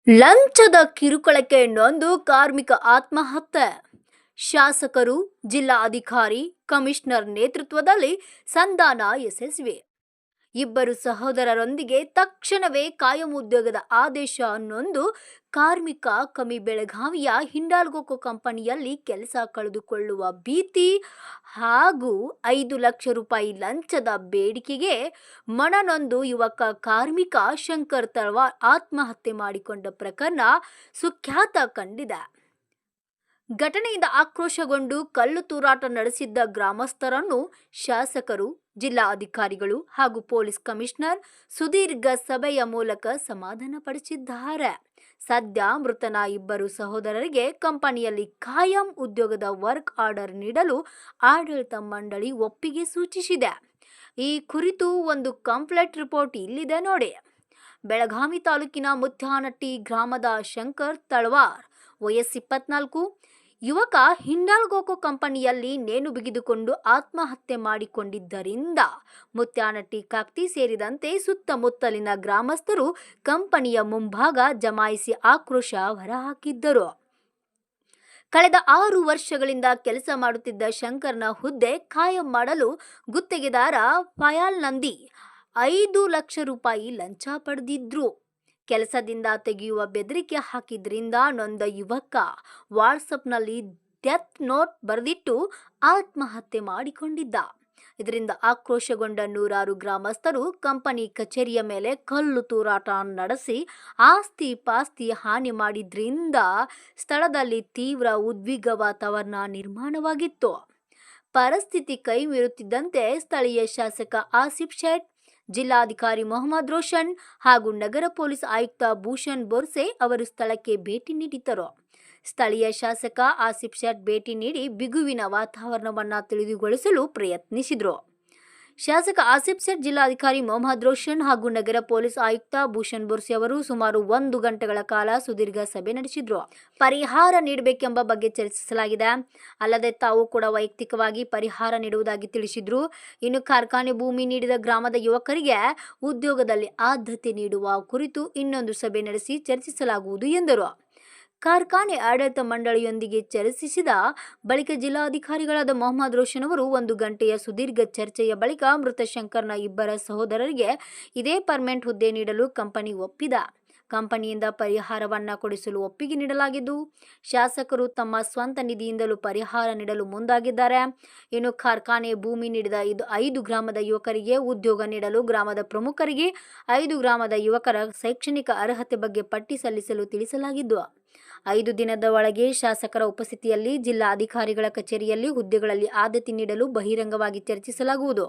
ಲಂಚದ ಕಿರುಕುಳಕ್ಕೆ ನೊಂದು ಕಾರ್ಮಿಕ ಆತ್ಮಹತ್ಯೆ. ಶಾಸಕರು, ಜಿಲ್ಲಾ ಅಧಿಕಾರಿ, ಕಮಿಷನರ್ ನೇತೃತ್ವದಲ್ಲಿ ಸಂಧಾನ ಯಶಸ್ವಿ. ಇಬ್ಬರು ಸಹೋದರರೊಂದಿಗೆ ತಕ್ಷಣವೇ ಕಾಯಂ ಉದ್ಯೋಗದ ಆದೇಶ. ನೊಂದು ಕಾರ್ಮಿಕ ಕಮಿ ಬೆಳಗಾವಿಯ ಹಿಂಡಾಲ್ಗೋ ಕಂಪನಿಯಲ್ಲಿ ಕೆಲಸ ಕಳೆದುಕೊಳ್ಳುವ ಭೀತಿ ಹಾಗೂ 5 ಲಕ್ಷ ರೂಪಾಯಿ ಲಂಚದ ಬೇಡಿಕೆಗೆ ಮನನೊಂದು ಯುವಕ ಕಾರ್ಮಿಕ ಶಂಕರ್ ತಳವಾರ್ ಆತ್ಮಹತ್ಯೆ ಮಾಡಿಕೊಂಡ ಪ್ರಕರಣ ಸುಖ್ಯಾತ ಕಂಡಿದೆ. ಘಟನೆಯಿಂದ ಆಕ್ರೋಶಗೊಂಡು ಕಲ್ಲು ತೂರಾಟ ನಡೆಸಿದ್ದ ಗ್ರಾಮಸ್ಥರನ್ನು ಶಾಸಕರು, ಜಿಲ್ಲಾ ಅಧಿಕಾರಿಗಳು ಹಾಗೂ ಪೊಲೀಸ್ ಕಮಿಷನರ್ ಸುದೀರ್ಘ ಸಭೆಯ ಮೂಲಕ ಸಮಾಧಾನಪಡಿಸಿದ್ದಾರೆ. ಸದ್ಯ ಮೃತನ ಇಬ್ಬರು ಸಹೋದರರಿಗೆ ಕಂಪನಿಯಲ್ಲಿ ಕಾಯಂ ಉದ್ಯೋಗದ ವರ್ಕ್ ಆರ್ಡರ್ ನೀಡಲು ಆಡಳಿತ ಮಂಡಳಿ ಒಪ್ಪಿಗೆ ಸೂಚಿಸಿದೆ. ಈ ಕುರಿತು ಒಂದು ಕಂಪ್ಲೀಟ್ ರಿಪೋರ್ಟ್ ಇಲ್ಲಿದೆ ನೋಡಿ. ಬೆಳಗಾವಿ ತಾಲೂಕಿನ ಮುತ್ಯಾನಟ್ಟಿ ಗ್ರಾಮದ ಶಂಕರ್ ತಳವಾರ್, ವಯಸ್ಸು 24, ಯುವಕ ಹಿಂಡಾಲ್ಗೋ ಕಂಪನಿಯಲ್ಲಿ ನೇಣು ಬಿಗಿದುಕೊಂಡು ಆತ್ಮಹತ್ಯೆ ಮಾಡಿಕೊಂಡಿದ್ದರಿಂದ ಮುತ್ಯಾನಟ್ಟಿ, ಕಾಕ್ತಿ ಸೇರಿದಂತೆ ಸುತ್ತಮುತ್ತಲಿನ ಗ್ರಾಮಸ್ಥರು ಕಂಪನಿಯ ಮುಂಭಾಗ ಜಮಾಯಿಸಿ ಆಕ್ರೋಶ ಹೊರಹಾಕಿದ್ದರು. ಕಳೆದ 6 ವರ್ಷಗಳಿಂದ ಕೆಲಸ ಮಾಡುತ್ತಿದ್ದ ಶಂಕರ್ನ ಹುದ್ದೆ ಕಾಯಂ ಮಾಡಲು ಗುತ್ತಿಗೆದಾರ ಫಯಾಲ್ ನಂದಿ 5 ಲಕ್ಷ ರೂಪಾಯಿ ಲಂಚ ಪಡೆದಿದ್ರು. ಕೆಲಸದಿಂದ ತೆಗೆಯುವ ಬೆದರಿಕೆ ಹಾಕಿದ್ರಿಂದ ನೊಂದ ಯುವಕ ವಾಟ್ಸಪ್ನಲ್ಲಿ ಡೆತ್ ನೋಟ್ ಬರೆದಿಟ್ಟು ಆತ್ಮಹತ್ಯೆ ಮಾಡಿಕೊಂಡಿದ್ದ. ಇದರಿಂದ ಆಕ್ರೋಶಗೊಂಡ ನೂರಾರು ಗ್ರಾಮಸ್ಥರು ಕಂಪನಿ ಕಚೇರಿಯ ಮೇಲೆ ಕಲ್ಲು ತೂರಾಟ ನಡೆಸಿ ಆಸ್ತಿ ಪಾಸ್ತಿ ಹಾನಿ ಮಾಡಿದ್ರಿಂದ ಸ್ಥಳದಲ್ಲಿ ತೀವ್ರ ಉದ್ವಿಗ್ನ ವಾತಾವರಣ ನಿರ್ಮಾಣವಾಗಿತ್ತು. ಪರಿಸ್ಥಿತಿ ಕೈ ಮೀರುತ್ತಿದ್ದಂತೆ ಸ್ಥಳೀಯ ಶಾಸಕ ಆಸಿಫ್ ಶೇಟ್, ಜಿಲ್ಲಾಧಿಕಾರಿ ಮೊಹಮ್ಮದ್ ರೋಷನ್ ಹಾಗೂ ನಗರ ಪೊಲೀಸ್ ಆಯುಕ್ತ ಭೂಷಣ್ ಬೋರ್ಸೆ ಅವರು ಸ್ಥಳಕ್ಕೆ ಭೇಟಿ ನೀಡಿದ್ದರು. ಸ್ಥಳೀಯ ಶಾಸಕ ಆಸಿಫ್ ಶೇಟ್ ಭೇಟಿ ನೀಡಿ ಬಿಗುವಿನ ವಾತಾವರಣವನ್ನು ತಿಳಿದುಗೊಳಿಸಲು ಪ್ರಯತ್ನಿಸಿದರು. ಶಾಸಕ ಆಸಿಫ್ ಶೇಟ್, ಜಿಲ್ಲಾಧಿಕಾರಿ ಮೊಹಮ್ಮದ್ ರೋಷನ್ ಹಾಗೂ ನಗರ ಪೊಲೀಸ್ ಆಯುಕ್ತ ಭೂಷಣ್ ಬೋರ್ಸೆ ಅವರು ಸುಮಾರು 1 ಗಂಟೆಗಳ ಕಾಲ ಸುದೀರ್ಘ ಸಭೆ ನಡೆಸಿದ್ರು. ಪರಿಹಾರ ನೀಡಬೇಕೆಂಬ ಬಗ್ಗೆ ಚರ್ಚಿಸಲಾಗಿದೆ. ಅಲ್ಲದೆ ತಾವು ಕೂಡ ವೈಯಕ್ತಿಕವಾಗಿ ಪರಿಹಾರ ನೀಡುವುದಾಗಿ ತಿಳಿಸಿದ್ರು. ಇನ್ನು ಕಾರ್ಖಾನೆ ಭೂಮಿ ನೀಡಿದ ಗ್ರಾಮದ ಯುವಕರಿಗೆ ಉದ್ಯೋಗದಲ್ಲಿ ಆದ್ಯತೆ ನೀಡುವ ಕುರಿತು ಇನ್ನೊಂದು ಸಭೆ ನಡೆಸಿ ಚರ್ಚಿಸಲಾಗುವುದು ಎಂದರು. ಕಾರ್ಖಾನೆ ಆಡಳಿತ ಮಂಡಳಿಯೊಂದಿಗೆ ಚರ್ಚಿಸಿದ ಬಳಿಕ ಜಿಲ್ಲಾಧಿಕಾರಿಗಳಾದ ಮೊಹಮ್ಮದ್ ರೋಷನ್ ಅವರು 1 ಗಂಟೆಯ ಸುದೀರ್ಘ ಚರ್ಚೆಯ ಬಳಿಕ ಮೃತ ಶಂಕರ್ನ ಇಬ್ಬರ ಸಹೋದರರಿಗೆ ಇದೇ ಪರ್ಮನೆಂಟ್ ಹುದ್ದೆ ನೀಡಲು ಕಂಪನಿ ಒಪ್ಪಿದ. ಕಂಪನಿಯಿಂದ ಪರಿಹಾರವನ್ನ ಕೊಡಿಸಲು ಒಪ್ಪಿಗೆ ನೀಡಲಾಗಿದ್ದು, ಶಾಸಕರು ತಮ್ಮ ಸ್ವಂತ ನಿಧಿಯಿಂದಲೂ ಪರಿಹಾರ ನೀಡಲು ಮುಂದಾಗಿದ್ದಾರೆ. ಇನ್ನು ಕಾರ್ಖಾನೆ ಭೂಮಿ ನೀಡಿದ 5 ಗ್ರಾಮದ ಯುವಕರಿಗೆ ಉದ್ಯೋಗ ನೀಡಲು ಗ್ರಾಮದ ಪ್ರಮುಖರಿಗೆ 5 ಗ್ರಾಮದ ಯುವಕರ ಶೈಕ್ಷಣಿಕ ಅರ್ಹತೆ ಬಗ್ಗೆ ಪಟ್ಟಿ ಸಲ್ಲಿಸಲು ತಿಳಿಸಲಾಗಿದ್ದು, 5 ದಿನದ ಒಳಗೆ ಶಾಸಕರ ಉಪಸ್ಥಿತಿಯಲ್ಲಿ ಜಿಲ್ಲಾ ಅಧಿಕಾರಿಗಳ ಕಚೇರಿಯಲ್ಲಿ ಹುದ್ದೆಗಳಲ್ಲಿ ಆದ್ಯತೆ ನೀಡಲು ಬಹಿರಂಗವಾಗಿ ಚರ್ಚಿಸಲಾಗುವುದು.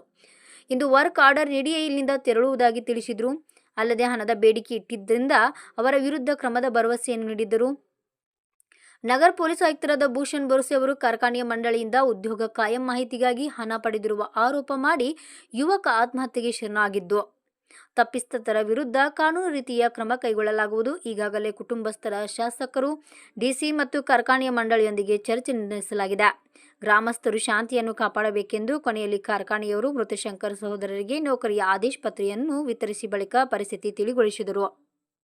ಇಂದು ವರ್ಕ್ ಆರ್ಡರ್ ನೀಡಿ ಇಲ್ಲಿಂದ ತೆರಳುವುದಾಗಿ ತಿಳಿಸಿದರು. ಅಲ್ಲದೆ ಹಣದ ಬೇಡಿಕೆ ಇಟ್ಟಿದ್ದರಿಂದ ಅವರ ವಿರುದ್ಧ ಕ್ರಮದ ಭರವಸೆಯನ್ನು ನೀಡಿದ್ದರು. ನಗರ ಪೊಲೀಸ್ ಆಯುಕ್ತರಾದ ಭೂಷಣ್ ಬೋರ್ಸೆ ಅವರು ಕಾರ್ಖಾನೆಯ ಮಂಡಳಿಯಿಂದ ಉದ್ಯೋಗ ಕಾಯಂ ಮಾಹಿತಿಗಾಗಿ ಹಣ ಪಡೆದಿರುವ ಆರೋಪ ಮಾಡಿ ಯುವಕ ಆತ್ಮಹತ್ಯೆಗೆ ಶರಣಾಗಿದ್ದು, ತಪ್ಪಿತಸ್ಥರ ವಿರುದ್ಧ ಕಾನೂನು ರೀತಿಯ ಕ್ರಮ ಕೈಗೊಳ್ಳಲಾಗುವುದು. ಈಗಾಗಲೇ ಕುಟುಂಬಸ್ಥರ, ಶಾಸಕರು, ಡಿಸಿ ಮತ್ತು ಕಾರ್ಖಾನೆಯ ಮಂಡಳಿಯೊಂದಿಗೆ ಚರ್ಚೆ ನಡೆಸಲಾಗಿದೆ. ಗ್ರಾಮಸ್ಥರು ಶಾಂತಿಯನ್ನು ಕಾಪಾಡಬೇಕೆಂದು ಕೊನೆಯಲ್ಲಿ ಕಾರ್ಖಾನೆಯವರು ಮೃತ ಶಂಕರ್ ಸಹೋದರರಿಗೆ ನೌಕರಿಯ ಆದೇಶ ಪತ್ರೆಯನ್ನು ವಿತರಿಸಿ ಬಳಿಕ ಪರಿಸ್ಥಿತಿ ತಿಳಿಗೊಳಿಸಿದರು.